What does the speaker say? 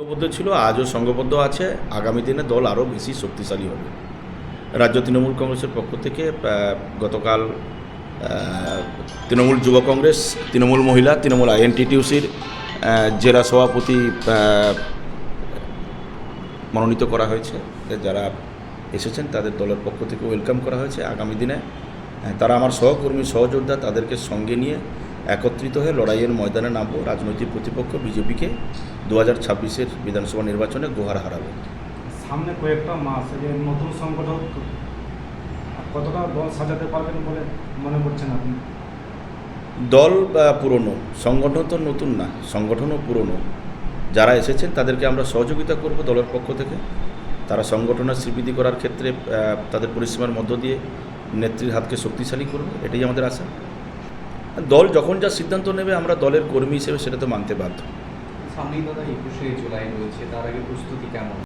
সংঘবদ্ধ ছিল, আজও সংঘবদ্ধ আছে। আগামী দিনে দল আরও বেশি শক্তিশালী হবে। রাজ্য তৃণমূল কংগ্রেসের পক্ষ থেকে গতকাল তৃণমূল যুব কংগ্রেস, তৃণমূল মহিলা, তৃণমূল আইএনটিটিউসির জেলা সভাপতি মনোনীত করা হয়েছে। যারা এসেছেন তাদের দলের পক্ষ থেকে ওয়েলকাম করা হয়েছে। আগামী দিনে তারা আমার সহকর্মী সহযোদ্ধা, তাদেরকে সঙ্গে নিয়ে একত্রিত হয়ে লড়াইয়ের ময়দানে নামবো। রাজনৈতিক প্রতিপক্ষ বিজেপিকে 2026-এর বিধানসভা নির্বাচনে গোহার হারাবো। সামনে কয়েকটা মাস যে নতুন সংগঠন কতটা দল সাজাতে পারবেন বলে মনে করছেন আপনি? দল পুরনো, সংগঠন তো নতুন না, সংগঠনও পুরনো। যারা এসেছেন তাদেরকে আমরা সহযোগিতা করব দলের পক্ষ থেকে। তারা সংগঠনের শ্রীবৃদ্ধি করার ক্ষেত্রে তাদের পরিশ্রমের মধ্য দিয়ে নেত্রীর হাতকে শক্তিশালী করবে, এটাই আমাদের আশা। দল যখন যা সিদ্ধান্ত নেবে আমরা দলের কর্মী হিসেবে সেটা তো মানতে বাধ্য। সামনেই দাদা 21শে জুলাই রয়েছে, তার আগে প্রস্তুতি কেমন?